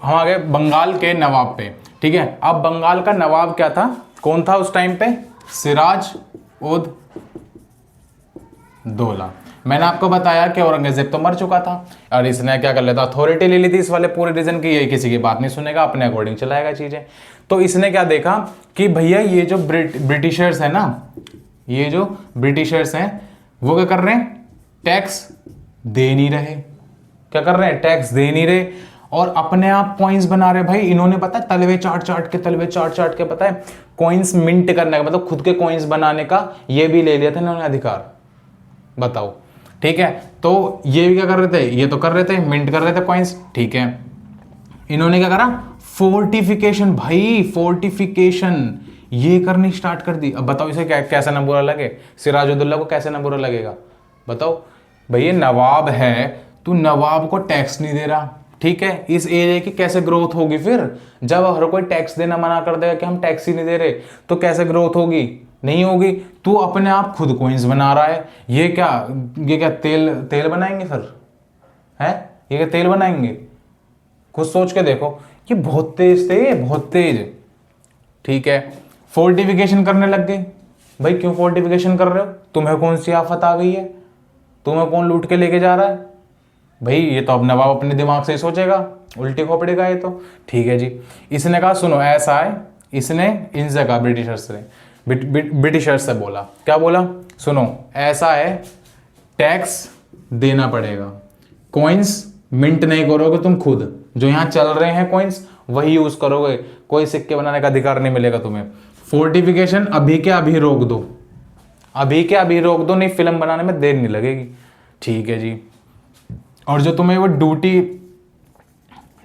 हम आ गए बंगाल के नवाब पे, ठीक है। अब बंगाल का नवाब क्या था, कौन था उस टाइम पे, सिराज उद दौला। मैंने आपको बताया कि औरंगजेब तो मर चुका था और इसने क्या कर लेता, अथॉरिटी ले ली थी इस वाले पूरे रीजन की, ये किसी की बात नहीं सुनेगा, अपने अकॉर्डिंग चलाएगा चीजें। तो इसने क्या देखा कि भैया ये जो ब्रिटिशर्स है ना, ये जो ब्रिटिशर्स हैं वो क्या कर रहे हैं, टैक्स दे नहीं रहे। क्या कर रहे हैं, टैक्स दे नहीं रहे और अपने आप कॉइन्स बना रहे। भाई इन्होंने पता है तलवे चाट चाट के पता है कॉइन्स मिंट करने का, मतलब खुद के कॉइन्स बनाने का ये भी ले लिया था इन्होंने अधिकार, बताओ, ठीक है। तो ये भी क्या कर रहे थे, ये तो कर रहे थे, मिंट कर रहे थे कॉइन्स, ठीक है। इन्होंने क्या करा, फोर्टिफिकेशन, भाई फोर्टिफिकेशन ये करनी स्टार्ट कर दी। अब बताओ इसे कैसा ना बुरा लगे, सिराजुद्दौला को कैसे ना बुरा लगेगा, बताओ। भैया नवाब है, तू नवाब को टैक्स नहीं दे रहा, ठीक है। इस एरिया की कैसे ग्रोथ होगी फिर, जब हर कोई टैक्स देना मना कर देगा कि हम टैक्स ही नहीं दे रहे, तो कैसे ग्रोथ होगी, नहीं होगी। तू अपने आप खुद कोइंस बना रहा है। ये क्या तेल बनाएंगे फिर, है ये क्या तेल बनाएंगे, खुद सोच के देखो। ये बहुत तेज थे, बहुत तेज, ठीक है। फोर्टिफिकेशन करने लग गए। भाई क्यों फोर्टिफिकेशन कर रहे हो, तुम्हें कौन सी आफत आ गई है, तुम्हें कौन लूट के लेके जा रहा है। भाई ये तो अब नवाब अपने दिमाग से ही सोचेगा, उल्टी खोपड़ेगा ये तो, ठीक है जी। इसने कहा सुनो ऐसा है, इसने इनसे कहा ब्रिटिशर्स से बोला, क्या बोला, सुनो ऐसा है, टैक्स देना पड़ेगा, कॉइन्स मिंट नहीं करोगे तुम खुद, जो यहाँ चल रहे हैं कॉइन्स वही यूज करोगे, कोई सिक्के बनाने का अधिकार नहीं मिलेगा तुम्हें। फोर्टिफिकेशन अभी के अभी रोक दो, अभी के अभी रोक दो, नहीं फिल्म बनाने में देर नहीं लगेगी, ठीक है जी। और जो तुम्हें वो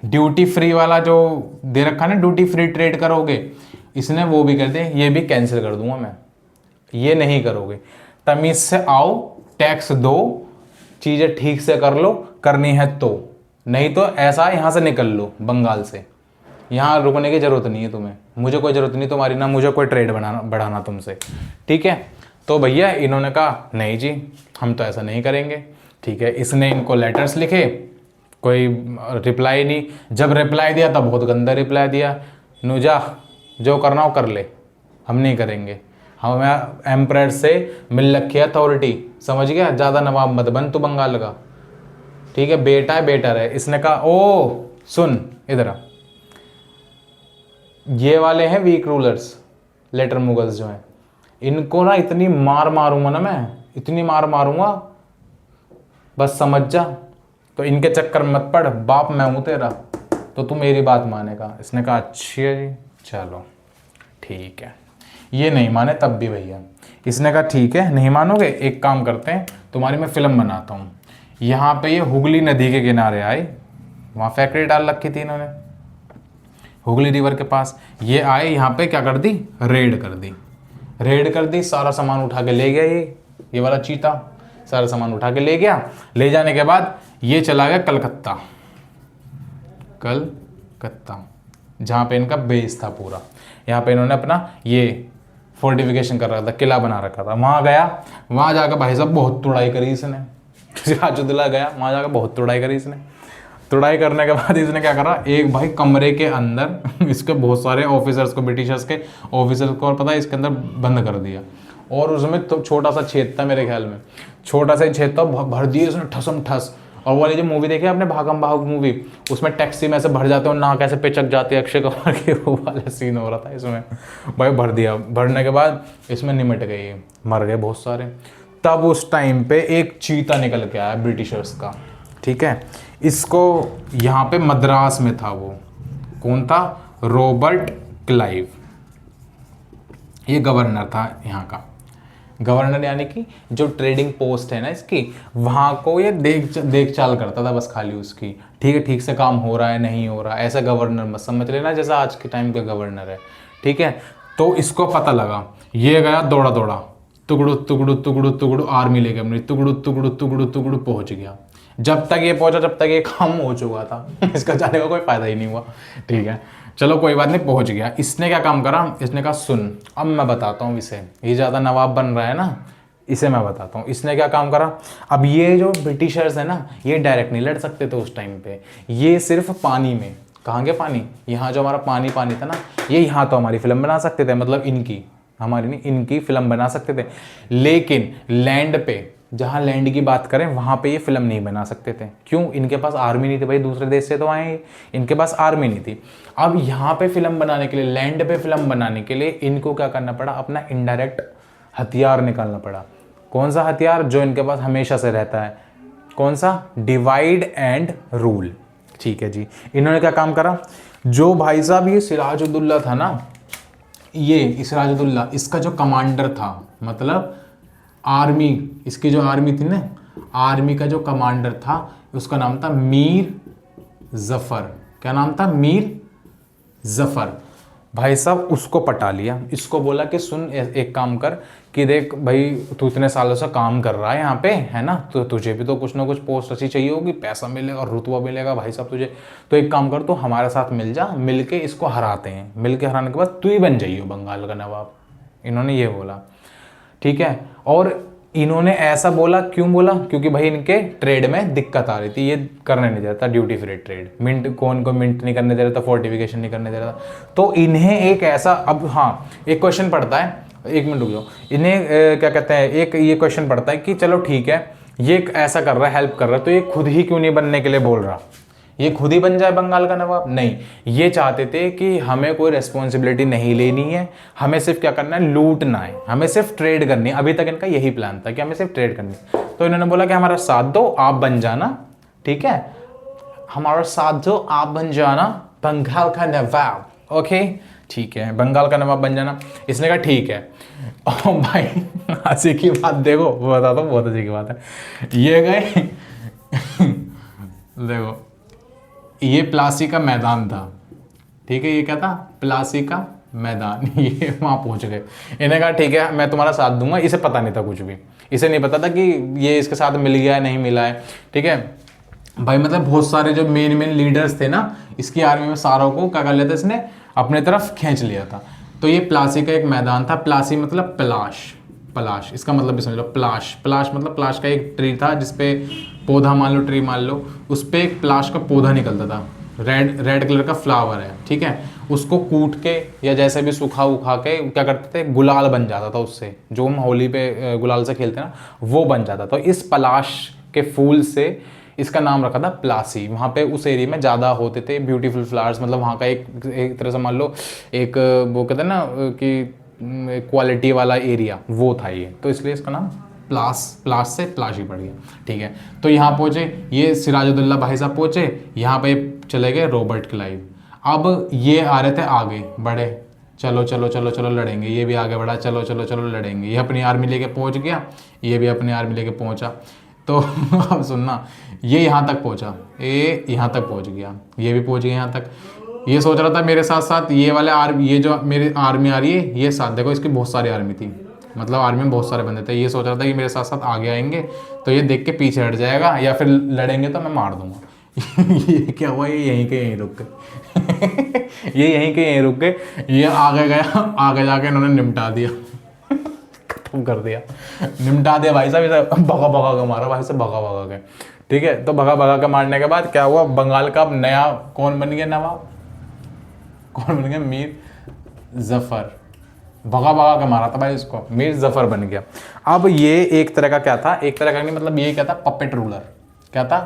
ड्यूटी फ्री वाला जो दे रखा ना, ड्यूटी फ्री ट्रेड करोगे, इसने वो भी कर दे, ये भी कैंसिल कर दूंगा मैं, ये नहीं करोगे। तमीज से आओ, टैक्स दो, चीजें ठीक से कर लो, करनी है तो, नहीं तो ऐसा यहां से निकल लो बंगाल से, यहां रुकने की जरूरत नहीं है तुम्हें, मुझे कोई जरूरत नहीं तुम्हारी, ना मुझे कोई ट्रेड बढ़ाना तुमसे, ठीक है। तो भैया इन्होंने कहा नहीं जी हम तो ऐसा नहीं करेंगे, ठीक है। इसने इनको लेटर्स लिखे, कोई रिप्लाई नहीं, जब रिप्लाई दिया तब बहुत गंदा रिप्लाई दिया, नुजा जो करना हो कर ले, हम नहीं करेंगे, हमें एम्परर से मिल रखी है अथॉरिटी, समझ गया, ज़्यादा नवाब मत बन तू बंगाल का, ठीक है, बेटा है बेटर है। इसने कहा ओ सुन इधर आ, ये वाले हैं वीक रूलर्स, लेटर मुगल्स जो हैं, इनको ना इतनी मार मारूंगा ना मैं, इतनी मार मारूंगा बस समझ जा, तो इनके चक्कर मत पड़, बाप मैं हूं तेरा, तो तू मेरी बात मानेगा। इसने कहा अच्छी है जी, चलो ठीक है। ये नहीं माने तब भी भैया, इसने कहा ठीक है नहीं मानोगे, एक काम करते हैं, तुम्हारी मैं फिल्म बनाता हूँ। यहाँ पे ये हुगली नदी के किनारे आए, वहाँ फैक्ट्री डाल रखी थी इन्होंने हुगली रिवर के पास, ये आए यहाँ पे क्या कर दी, रेड कर दी, सारा सामान उठा के ले गया, ये वाला चीता सारा सामान उठा के ले गया। ले जाने के बाद ये चला गया कलकत्ता, जहाँ पे इनका बेस था पूरा, यहाँ पे इन्होंने अपना ये फोर्टिफिकेशन कर रखा था, किला बना रखा था। वहाँ गया, वहाँ जाकर भाई साहब बहुत तुड़ाई करी इसने, सिराजुद्दौला गया वहाँ जाकर बहुत तुड़ाई करी इसने। तुड़ाई करने के बाद इसने क्या करा, एक भाई कमरे के अंदर इसके बहुत सारे ऑफिसर्स को, ब्रिटिशर्स के ऑफिसर्स को, और पता है इसके अंदर बंद कर दिया, और उसमें तो छोटा सा छेद था, मेरे ख्याल में छोटा सा ही छेद था, भर दिए उसने ठसम ठस। और वो वाली जो मूवी देखी आपने भागम भाग मूवी, उसमें टैक्सी में से भर जाते हो, नाक ऐसे पिचक जाती है अक्षय कुमार के, वो वाला सीन हो रहा था इसमें। भाई भर दिया, भरने के बाद इसमें निमट गई, मर गए बहुत सारे। तब उस टाइम पे एक चीता निकल के आया ब्रिटिशर्स का, ठीक है। इसको यहाँ पे मद्रास में था, वो कौन था, रॉबर्ट क्लाइव, ये गवर्नर था यहाँ का, गवर्नर यानी कि जो ट्रेडिंग पोस्ट है ना इसकी, वहाँ को ये देख चाल करता था बस खाली उसकी, ठीक है, ठीक से काम हो रहा है नहीं हो रहा, ऐसा गवर्नर मत समझ लेना जैसा आज के टाइम का गवर्नर है, ठीक है। तो इसको पता लगा, ये गया दौड़ा दौड़ा, तुगड़ू आर्मी लेके अपनी तुगड़ू पहुंच गया। जब तक ये पहुंचा जब तक ये काम हो चुका था इसका जाने का कोई फायदा ही नहीं हुआ, ठीक है, चलो कोई बात नहीं, पहुंच गया। इसने क्या काम करा, इसने कहा सुन अब मैं बताता हूँ इसे, ये ज़्यादा नवाब बन रहा है ना, इसे मैं बताता हूँ। इसने क्या काम करा, अब ये जो ब्रिटिशर्स है ना, ये डायरेक्ट नहीं लड़ सकते थे उस टाइम पे, ये सिर्फ पानी में, कहाँ गया पानी, यहाँ जो हमारा पानी पानी था ना, ये यहाँ तो हमारी फिल्म बना सकते थे, मतलब इनकी, हमारी नहीं, इनकी फिल्म बना सकते थे। लेकिन लैंड पे, जहाँ लैंड की बात करें वहाँ पे ये फिल्म नहीं बना सकते थे। क्यों? इनके पास आर्मी नहीं थी भाई, दूसरे देश से तो आए, इनके पास आर्मी नहीं थी। अब यहाँ पे फिल्म बनाने के लिए, लैंड पे फिल्म बनाने के लिए इनको क्या करना पड़ा, अपना इनडायरेक्ट हथियार निकालना पड़ा। कौन सा हथियार? जो इनके पास हमेशा से रहता है, कौन सा? Divide and rule. ठीक है जी। इन्होंने क्या काम करा, जो भाई साहब ये सिराजुद्दौला था ना, ये सिराजुद्दौला, इसका जो कमांडर था, मतलब आर्मी, इसकी जो आर्मी थी ना, आर्मी का जो कमांडर था उसका नाम था मीर जफर। क्या नाम था? मीर जफर। भाई साहब उसको पटा लिया, इसको बोला कि सुन एक काम कर, कि देख भाई तू इतने सालों से काम कर रहा है यहाँ पे, है ना, तो तुझे भी तो कुछ ना कुछ पोस्ट अच्छी चाहिए होगी, पैसा मिलेगा, रुतबा मिलेगा भाई साहब तुझे, तो एक काम कर, तो हमारे साथ मिल जा, मिल के इसको हराते हैं, मिल के हराने के बाद तू ही बन जाइए बंगाल का नवाब। इन्होंने ये बोला, ठीक है। और इन्होंने ऐसा बोला, क्यों बोला? क्योंकि भाई इनके ट्रेड में दिक्कत आ रही थी, ये करने नहीं दे रहा था ड्यूटी फ्री ट्रेड, मिंट कौन को मिंट नहीं करने दे रहा था, फोर्टिफिकेशन नहीं करने दे रहा था। तो इन्हें एक ऐसा, अब हाँ एक क्वेश्चन पड़ता है, एक मिनट रुक जाओ, इन्हें क्या कहते हैं, एक ये क्वेश्चन पड़ता है कि चलो ठीक है, ये ऐसा कर रहा है, हेल्प कर रहा है, तो ये खुद ही क्यों नहीं बनने के लिए बोल रहा, ये खुद ही बन जाए बंगाल का नवाब? नहीं, ये चाहते थे कि हमें कोई रेस्पॉन्सिबिलिटी नहीं लेनी है, हमें सिर्फ क्या करना है, लूटना है, हमें सिर्फ ट्रेड करनी है। अभी तक इनका यही प्लान था कि हमें सिर्फ ट्रेड करनी है। तो इन्होंने बोला कि हमारा साथ दो, आप बन जाना, ठीक है, हमारा साथ दो, आप बन जाना बंगाल का नवाब। ओके ठीक है, बंगाल का नवाब बन जाना। इसने कहा ठीक है। और भाई हंसी की बात देखो, वो बताता हूँ, बहुत हंसी की बात है। ये गए देखो, ये प्लासी का मैदान था, ठीक है, ये क्या था? प्लासी का मैदान। ये वहाँ पहुँच गए, इन्हें कहा ठीक है मैं तुम्हारा साथ दूंगा। इसे पता नहीं था कुछ भी, इसे नहीं पता था कि ये इसके साथ मिल गया है नहीं मिला है, ठीक है भाई। मतलब बहुत सारे जो मेन मेन लीडर्स थे ना इसकी आर्मी में, सारों को क्या कर लिया था इसने, अपने तरफ खींच लिया था। तो ये प्लासी का एक मैदान था, प्लासी मतलब पलाश, पलाश इसका मतलब भी समझ लो, पलाश, पलाश मतलब पलाश का एक ट्री था जिसपे पौधा मान लो, ट्री मान लो, उस पर एक पलाश का पौधा निकलता था, रेड रेड कलर का फ्लावर है, ठीक है। उसको कूट के या जैसे भी सूखा उखा के क्या करते थे, गुलाल बन जाता था उससे, जो हम होली पे गुलाल से खेलते हैं ना, वो बन जाता। तो इस पलाश के फूल से इसका नाम रखा था प्लासी। वहाँ पे उस एरिया में ज़्यादा होते थे ब्यूटीफुल फ्लावर्स, मतलब वहाँ का एक तरह से मान लो एक वो कहते हैं ना कि क्वालिटी वाला एरिया, वो था ये, तो इसलिए इसका नाम प्लास से प्लाशी पड़ गया, ठीक है। तो यहाँ पहुँचे ये सिराजुद्दौला भाई साहब, पहुँचे यहाँ पे, चले गए रॉबर्ट क्लाइव। अब ये आ रहे थे आगे बढ़े, चलो चलो चलो चलो लड़ेंगे, ये भी आगे बढ़ा, चलो चलो चलो लड़ेंगे, ये अपनी आर्मी लेके पहुँच गया, ये भी अपनी आर्मी लेके पहुँचा। तो अब सुनना, ये यहाँ तक पहुँचा, ये यहाँ तक पहुँच गया, ये भी पहुँच गया यहाँ तक। ये सोच रहा था मेरे साथ साथ ये वाले आर्मी, ये जो मेरी आर्मी आ रही है, ये साथ देखो, इसकी बहुत सारी आर्मी थी, मतलब आर्मी में बहुत सारे बंदे थे। ये सोच रहा था कि मेरे साथ साथ आगे आएंगे तो ये देख के पीछे हट जाएगा, या फिर लड़ेंगे तो मैं मार दूंगा। ये क्या हुआ, ये यहीं के यहीं रुक गए। ये यहीं के यहीं रुक गए, ये आगे गया, आगे जाके इन्होंने निपटा दिया, खत्म कर दिया, निपटा दिया भाई साहब। इसे भगा भगा के मारा भाई साहब, भगा भगा के, ठीक है। तो भगा भगा के मारने के बाद क्या हुआ, बंगाल का नया कौन बन गया नवाब, कौन बन गया, मीर जफर। भगा भगा के मारा था भाई इसको, मीर जफर बन गया। अब ये एक तरह का क्या था, एक तरह का नहीं, मतलब ये क्या था, पपेट रूलर। क्या था?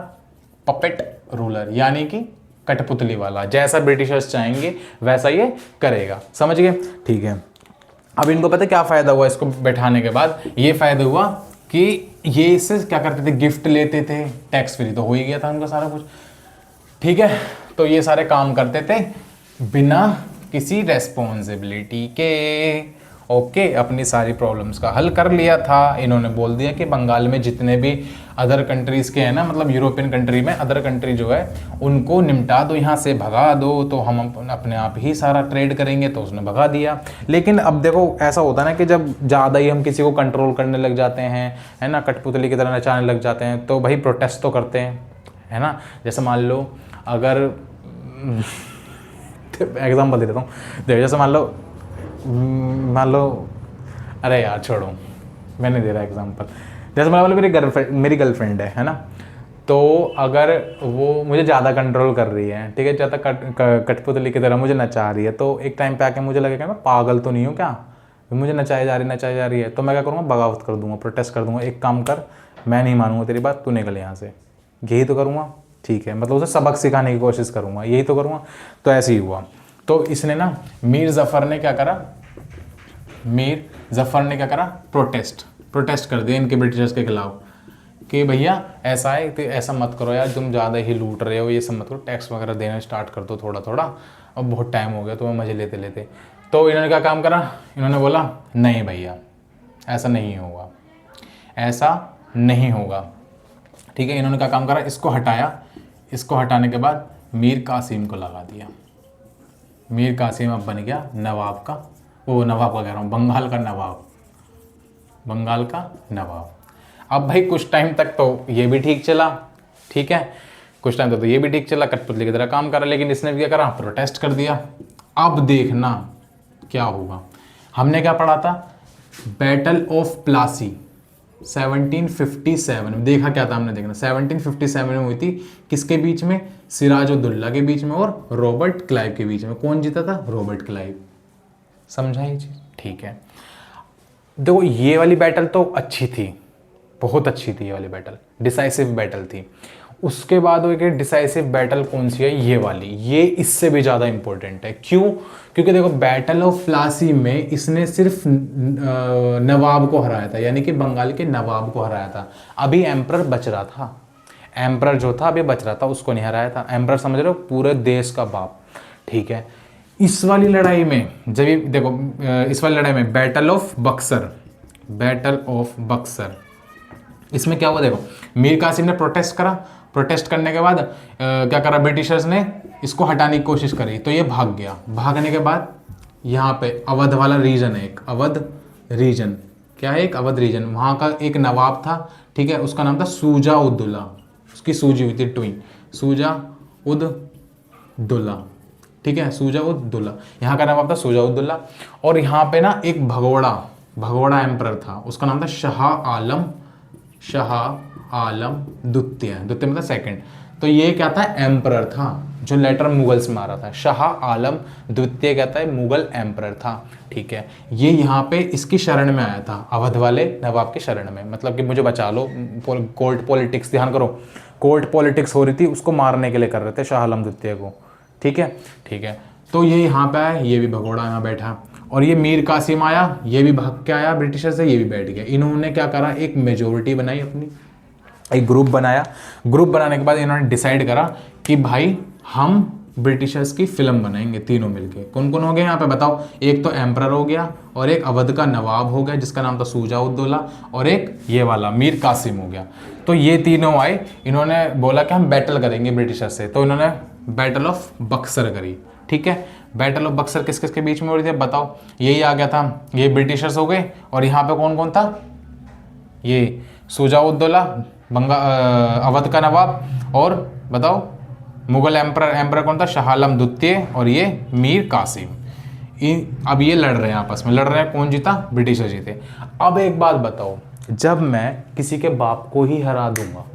पपेट रूलर, यानी कि कठपुतली वाला, जैसा ब्रिटिशर्स चाहेंगे वैसा ये करेगा, समझ गए, ठीक है। अब इनको पता क्या फ़ायदा हुआ इसको बैठाने के बाद, ये फ़ायदा हुआ कि ये इससे क्या करते थे, गिफ्ट लेते थे, टैक्स फ्री तो हो ही गया था उनका सारा कुछ, ठीक है। तो ये सारे काम करते थे बिना किसी रेस्पॉन्सिबिलिटी के, ओके। अपनी सारी प्रॉब्लम्स का हल कर लिया था। इन्होंने बोल दिया कि बंगाल में जितने भी अदर कंट्रीज़ के हैं ना, मतलब यूरोपियन कंट्री में अदर कंट्री जो है उनको निपटा दो, यहाँ से भगा दो, तो हम अपने आप ही सारा ट्रेड करेंगे। तो उसने भगा दिया। लेकिन अब देखो ऐसा होता है ना कि जब ज़्यादा ही हम किसी को कंट्रोल करने लग जाते हैं, है ना, कठपुतली की तरह नचाने लग जाते हैं, तो भाई प्रोटेस्ट तो करते हैं, है ना। जैसे मान लो अगर एग्जाम्पल दे देता हूँ, देखो जैसे मान लो अरे यार छोड़ो, मैं नहीं दे रहा एग्जाम्पल। जैसे मान लो मेरी गर्लफ्रेंड है ना, तो अगर वो मुझे ज़्यादा कंट्रोल कर रही है, ठीक है, ज़्यादा कठपुतली की तरह मुझे नचा रही है, तो एक टाइम पे आके मुझे लगेगा मैं पागल तो नहीं हूँ क्या, मुझे नचाई जा रही है, तो मैं क्या करूँगा, बगावत कर दूंगा, प्रोटेस्ट कर दूंगा, एक काम कर, मैं नहीं मानूंगा तेरी बात, तू निकल यहाँ से, यही तो करूँगा, ठीक है, मतलब उसे सबक सिखाने की कोशिश करूँगा, यही तो करूँगा। तो ऐसे ही हुआ। तो इसने ना, मीर जफ़र ने क्या करा, प्रोटेस्ट कर दिया इनके ब्रिटिशर्स के खिलाफ कि भैया ऐसा है, तो ऐसा मत करो यार, तुम ज़्यादा ही लूट रहे हो, ये सब मत करो, टैक्स वगैरह देना स्टार्ट कर दो थोड़ा थोड़ा, अब बहुत टाइम हो गया तुम्हें मज़े लेते लेते। तो इन्होंने क्या काम करा, इन्होंने बोला नहीं भैया ऐसा नहीं होगा, ऐसा नहीं होगा, ठीक है। इन्होंने क्या काम करा, इसको हटाया, इसको हटाने के बाद मीर कासिम को लगा दिया। मीर कासिम अब बन गया नवाब का, वो नवाब का कह रहा हूँ, बंगाल का नवाब, बंगाल का नवाब। अब भाई कुछ टाइम तक तो ये भी ठीक चला, ठीक है, कुछ टाइम तक तो ये भी ठीक चला, कठपुतली की तरह काम करा, लेकिन इसने क्या करा, प्रोटेस्ट कर दिया। अब देखना क्या होगा। हमने क्या पढ़ा था, बैटल ऑफ प्लासी 1757, देखा क्या था हमने, देखना 1757 में हुई थी, किसके बीच में, सिराजुद्दौला के बीच में और रॉबर्ट क्लाइव के बीच में। कौन जीता था, रॉबर्ट क्लाइव। समझा ये चीज, ठीक है। देखो ये वाली बैटल तो अच्छी थी, बहुत अच्छी थी ये वाली बैटल, डिसाइसिव बैटल थी। उसके बाद वो एक डिसाइसिव बैटल कौन सी है, ये वाली, ये इससे भी ज़्यादा इंपॉर्टेंट है। क्यों, क्योंकि देखो बैटल ऑफ प्लासी में इसने सिर्फ नवाब को हराया था, यानी कि बंगाल के नवाब को हराया था। अभी एम्परर बच रहा था, एम्परर जो था अभी बच रहा था, उसको नहीं हराया था। एम्परर समझ रहे हो, पूरे देश का बाप, ठीक है। इस वाली लड़ाई में जब ये देखो, इस वाली लड़ाई में battle of Buxar, battle of Buxar, इसमें क्या हुआ देखो, मीर कासिम ने प्रोटेस्ट करा, प्रोटेस्ट करने के बाद क्या करा, ब्रिटिशर्स ने इसको हटाने की कोशिश करी, तो ये भाग गया। भागने के बाद यहाँ पे अवध वाला रीजन है, एक अवध रीजन, क्या है, एक अवध रीजन, वहाँ का एक नवाब था, ठीक है, उसका नाम था सूजा उद्दौला, उसकी सूजी हुई थी ट्विन, सूजा उद्दौला, ठीक है, सूजा उद्दौला, यहाँ का नवाब था सूजा उद्दौला। और यहाँ पे ना एक भगोड़ा एम्परर था, उसका नाम था शाह आलम द्वितीय, मतलब सेकंड। तो ये क्या था, एम्परर था, जो लेटर मुगल्स में आ रहा था। शाह आलम द्वितीय कहता है मुगल एम्परर था, ठीक है। ये यहाँ पे इसकी शरण में आया था, अवध वाले नवाब की शरण में, मतलब कि मुझे बचा लो, कोर्ट पॉलिटिक्स, ध्यान करो, कोर्ट पॉलिटिक्स हो रही थी, उसको मारने के लिए कर रहे थे शाह आलम द्वितीय को, ठीक है, ठीक है। तो ये यहाँ पे आया, ये भी भगोड़ा यहाँ बैठा, और ये मीर कासिम आया, ये भी भाग के आया ब्रिटिशर से, ये भी बैठ गया। इन्होंने क्या करा, एक मेजोरिटी बनाई अपनी, एक ग्रुप बनाया। ग्रुप बनाने के बाद इन्होंने डिसाइड करा कि भाई हम ब्रिटिशर्स की फिल्म बनाएंगे तीनों मिलके। कौन कौन हो गए यहाँ पे बताओ, एक तो एम्परर हो गया, और एक अवध का नवाब हो गया जिसका नाम था सूजा उद्दौला, और एक ये वाला मीर कासिम हो गया। तो ये तीनों आए, इन्होंने बोला कि हम बैटल करेंगे ब्रिटिशर से, तो इन्होंने बैटल ऑफ बक्सर करी, ठीक है। बैटल ऑफ बक्सर किस किस के बीच में हो रही थी बताओ, यही आ गया था, ये ब्रिटिशर्स हो गए, और यहाँ पे कौन कौन था, ये सूजा उद्दौला अवध का नवाब, और बताओ मुगल एम्परर कौन था, शाह आलम द्वितीय, और ये मीर कासिम। अब ये लड़ रहे हैं आपस में, लड़ रहे हैं, कौन जीता, ब्रिटिशर जीते। अब एक बात बताओ, जब मैं किसी के बाप को ही हरा दूंगा,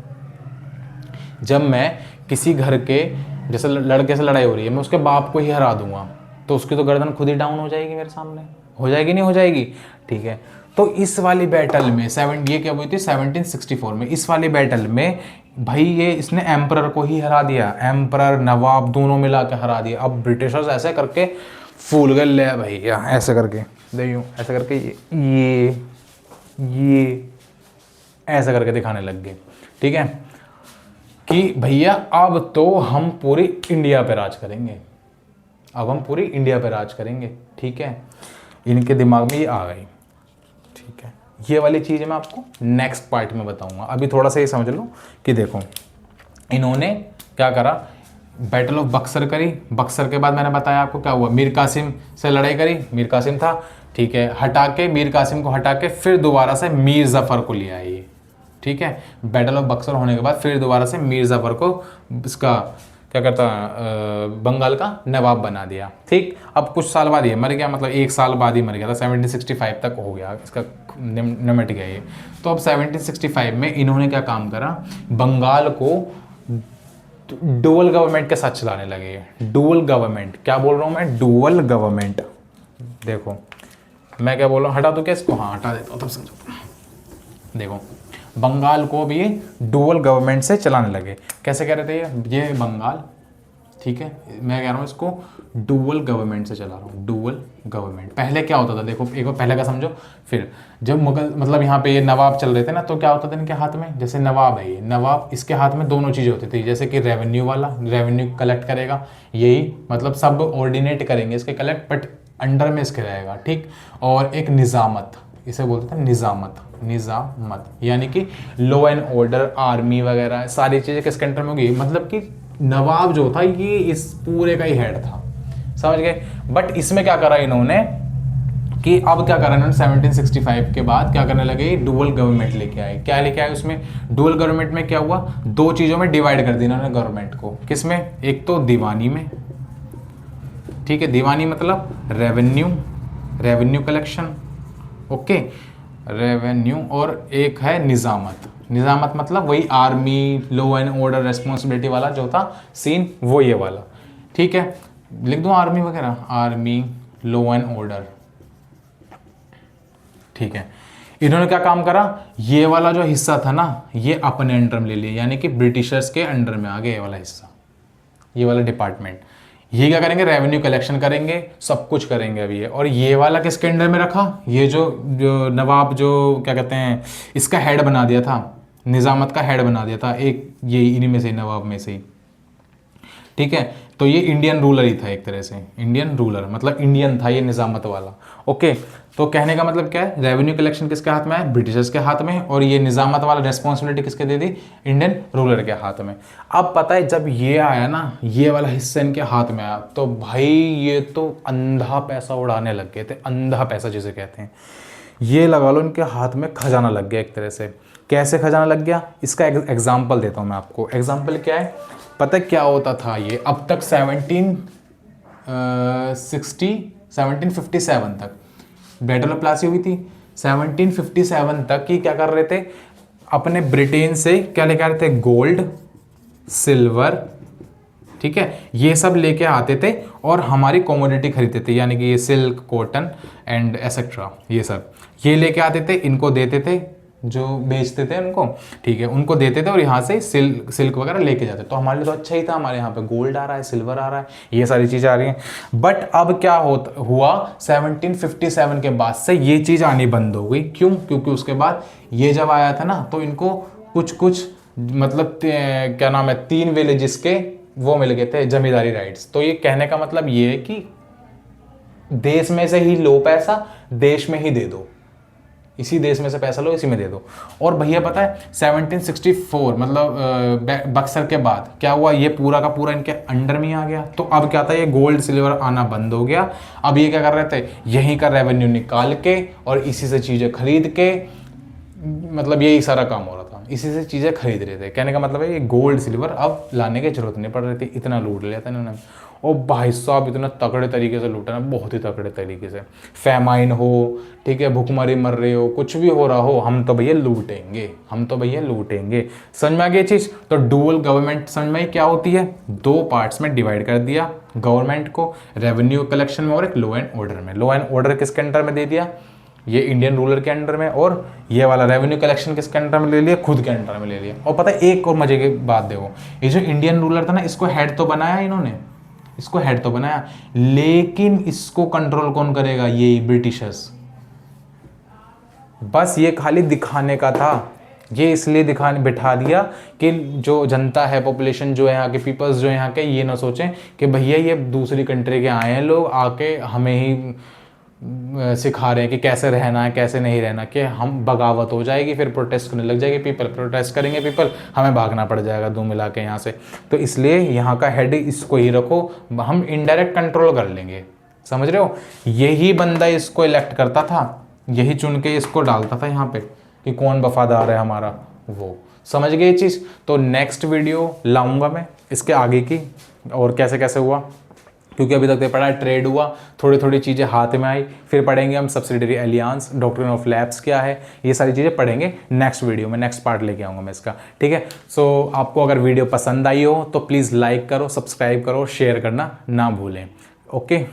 जब मैं किसी घर के, जैसे लड़के से लड़ाई हो रही है, मैं उसके बाप को ही हरा दूंगा, तो उसकी तो गर्दन खुद ही डाउन हो जाएगी मेरे सामने, हो जाएगी नहीं हो जाएगी, ठीक है। तो इस वाली बैटल में ये क्या हुई थी 1764 में, इस वाली बैटल में भाई ये इसने एम्परर को ही हरा दिया, एम्परर नवाब दोनों मिला के हरा दिया। अब ब्रिटिशर्स ऐसे करके फूल गए, ले भैया ऐसे करके देखियो, ऐसे करके ये ऐसे करके दिखाने लग गए, ठीक है, कि भैया अब तो हम पूरी इंडिया पे राज करेंगे, अब हम पूरी इंडिया पे राज करेंगे, ठीक है। इनके दिमाग में ये आ गई, ठीक है। ये वाली चीज़ मैं आपको नेक्स्ट पार्ट में बताऊंगा, अभी थोड़ा सा ये समझ लो कि देखो इन्होंने क्या करा, बैटल ऑफ बक्सर करी, बक्सर के बाद मैंने बताया आपको क्या हुआ, मीर कासिम से लड़ाई करी, मीर कासिम था, ठीक है, हटा के मीर कासिम को हटा के फिर दोबारा से मीर जफ़र को ले आए, ठीक है। बैटल ऑफ बक्सर होने के बाद फिर दोबारा से मीर जफ़र को इसका क्या क्या करता, बंगाल का नवाब बना दिया। ठीक, अब कुछ साल बाद ये मर गया, मतलब 1 साल बाद ही मर गया था, 1765 तक हो गया इसका, निमट गया ये। तो अब 1765 में इन्होंने क्या काम करा, बंगाल को डुअल गवर्नमेंट के साथ चलाने लगे। डुअल गवर्नमेंट, क्या बोल रहा हूँ मैं, डुअल गवर्नमेंट। देखो मैं क्या बोल रहा हूँ, हटा दूँ क्या इसको, हाँ हटा देता हूँ तब समझो। देखो बंगाल को भी डुअल गवर्नमेंट से चलाने लगे। कैसे कह रहे थे ये बंगाल, ठीक है, मैं कह रहा हूँ इसको डुअल गवर्नमेंट से चला रहा हूँ, डुअल गवर्नमेंट। पहले क्या होता था, देखो एक बार पहले का समझो। फिर जब मुगल, मतलब यहाँ पे ये नवाब चल रहे थे ना, तो क्या होता था इनके हाथ में, जैसे नवाब है ये नवाब, इसके हाथ में दोनों चीज़ें होती थी, जैसे कि रेवेन्यू वाला, रेवेन्यू कलेक्ट करेगा, यही मतलब सब ऑर्डिनेट करेंगे इसके कलेक्ट, बट अंडर में इसके रहेगा, ठीक। और एक निज़ामत, इसे बोलते थे निज़ामत, निज़ामत यानी कि लॉ एंड ऑर्डर, आर्मी वगैरह सारी चीज़ें किसके अंडर में होगी, मतलब कि नवाब जो था ये इस पूरे का ही हेड था, समझ गए। बट इसमें क्या करा इन्होंने कि अब क्या करा इन्होंने 1765 के बाद क्या करने लगे, डुअल गवर्नमेंट लेके आए। क्या लेके आए उसमें, डुअल गवर्नमेंट में क्या हुआ, 2 चीज़ों में डिवाइड कर दिया इन्होंने गवर्नमेंट को। किसमें, एक तो दीवानी में, ठीक है, दीवानी मतलब revenue, revenue collection, okay, revenue, और एक है निज़ामत। निज़ामत मतलब वही army, law and order, responsibility वाला जो था सीन, वो ये वाला, ठीक है। लिख दूँ आर्मी वगैरह, आर्मी, लॉ एंड ऑर्डर, ठीक है। इन्होंने क्या काम करा, ये वाला जो हिस्सा था ना, ये अपने अंडर में ले लिया, यानी कि ब्रिटिशर्स के अंडर में आ गया ये वाला हिस्सा, ये वाला डिपार्टमेंट। ये क्या करेंगे, रेवेन्यू कलेक्शन करेंगे, सब कुछ करेंगे अभी ये। और ये वाला किसके अंडर में रखा, ये जो नवाब जो क्या कहते हैं, इसका हेड बना दिया था, निज़ामत का हेड बना दिया था एक, ये इन्हीं में से, नवाब में से ही, ठीक है। तो ये इंडियन रूलर ही था एक तरह से, इंडियन रूलर मतलब इंडियन था ये निज़ामत वाला, ओके। तो कहने का मतलब क्या है, रेवेन्यू कलेक्शन किसके हाथ में है, ब्रिटिशर्स के हाथ में, और ये निज़ामत वाला रिस्पॉन्सिबिलिटी किसके दे दी, इंडियन रूलर के हाथ में। अब पता है जब ये आया ना, ये वाला हिस्सा इनके हाथ में आया, तो भाई ये तो अंधा पैसा उड़ाने लग गए थे, अंधा पैसा जिसे कहते हैं। ये लगा लो इनके हाथ में खजाना लग गया एक तरह से। कैसे खजाना लग गया, इसका एग्जाम्पल देता हूँ मैं आपको। एग्जाम्पल क्या है, पता है क्या होता था ये, अब तक 1757 तक बैटल ऑफ प्लासी हुई थी। 1757 तक ही क्या कर रहे थे, अपने ब्रिटेन से क्या लेके आ रहे थे, गोल्ड, सिल्वर, ठीक है, ये सब लेके आते थे और हमारी कमोडिटी खरीदते थे, यानी कि ये सिल्क, कॉटन एंड एसेट्रा, ये सब ये लेके आते थे, इनको देते थे, जो बेचते थे उनको, ठीक है, उनको देते थे और यहाँ से सिल्क वगैरह लेके जाते। तो हमारे लिए तो अच्छा ही था, हमारे यहाँ पे गोल्ड आ रहा है, सिल्वर आ रहा है, ये सारी चीज़ें आ रही हैं। बट अब क्या हुआ 1757 के बाद से ये चीज़ आनी बंद हो गई। क्यों, क्योंकि उसके बाद ये जब आया था ना, तो इनको कुछ मतलब क्या नाम है, 3 विलेजेस के वो मिल गए थे जमींदारी राइट्स। तो ये कहने का मतलब ये है कि देश में से ही लो पैसा, देश में ही दे दो, इसी देश में से पैसा लो, इसी में दे दो। और भैया पता है 1764 मतलब बक्सर के बाद क्या हुआ, ये पूरा का पूरा इनके अंडर में आ गया। तो अब क्या था, ये गोल्ड सिल्वर आना बंद हो गया। अब ये क्या कर रहे थे, यहीं का रेवेन्यू निकाल के और इसी से चीज़ें खरीद के, मतलब यही सारा काम हो रहा था, इसी से चीज़ें खरीद रहे थे। कहने का मतलब है ये गोल्ड सिल्वर अब लाने की जरूरत नहीं पड़ रही थी, इतना लूट लिया था इन्होंने। और भाई साहब इतना तगड़े तरीके से लूटा ना, बहुत ही तगड़े तरीके से। फैमाइन हो, ठीक है, भूखमरी मर रहे हो, कुछ भी हो रहा हो, हम तो भैया लूटेंगे, हम तो भैया लूटेंगे। समझ में आ गई चीज़। तो डुअल गवर्नमेंट समझ में क्या होती है, 2 पार्ट्स में डिवाइड कर दिया गवर्नमेंट को, रेवेन्यू कलेक्शन में और एक लॉ एंड ऑर्डर में। लॉ एंड ऑर्डर किसके अंडर में दे दिया, ये इंडियन रूलर के अंडर में, और ये वाला रेवेन्यू कलेक्शन किसके अंडर में ले लिया, खुद के अंडर में ले लिया। और पता है एक और मजे की बात देखो, ये जो इंडियन रूलर था ना, इसको हेड तो बनाया इन्होंने, इसको हेड तो बनाया, लेकिन इसको कंट्रोल कौन करेगा, ये ब्रिटिशर्स। बस ये खाली दिखाने का था, ये इसलिए दिखाने बिठा दिया कि जो जनता है, पॉपुलेशन जो है यहाँ के, पीपल्स जो है यहाँ के, ये ना सोचें कि भैया ये दूसरी कंट्री के आए हैं लोग, आके हमें ही सिखा रहे हैं कि कैसे रहना है, कैसे नहीं रहना, कि हम बगावत हो जाएगी, फिर प्रोटेस्ट करने लग जाएगी पीपल, प्रोटेस्ट करेंगे पीपल, हमें भागना पड़ जाएगा दो मिला के यहाँ से। तो इसलिए यहाँ का हेड इसको ही रखो, हम इनडायरेक्ट कंट्रोल कर लेंगे। समझ रहे हो, यही बंदा इसको इलेक्ट करता था, यही चुन के इसको डालता था यहाँ पे कि कौन वफादार है हमारा, वो। समझ गए चीज़। तो नेक्स्ट वीडियो लाऊंगा मैं इसके आगे की। और कैसे कैसे हुआ, क्योंकि अभी तक तो पढ़ा ट्रेड हुआ, थोड़ी थोड़ी चीज़ें हाथ में आई, फिर पढ़ेंगे हम subsidiary Alliance, doctrine of labs क्या है, ये सारी चीज़ें पढ़ेंगे नेक्स्ट वीडियो में, नेक्स्ट पार्ट लेके आऊँगा मैं इसका, ठीक है। सो आपको अगर वीडियो पसंद आई हो तो प्लीज़ लाइक करो, सब्सक्राइब करो, शेयर करना ना भूलें। ओके।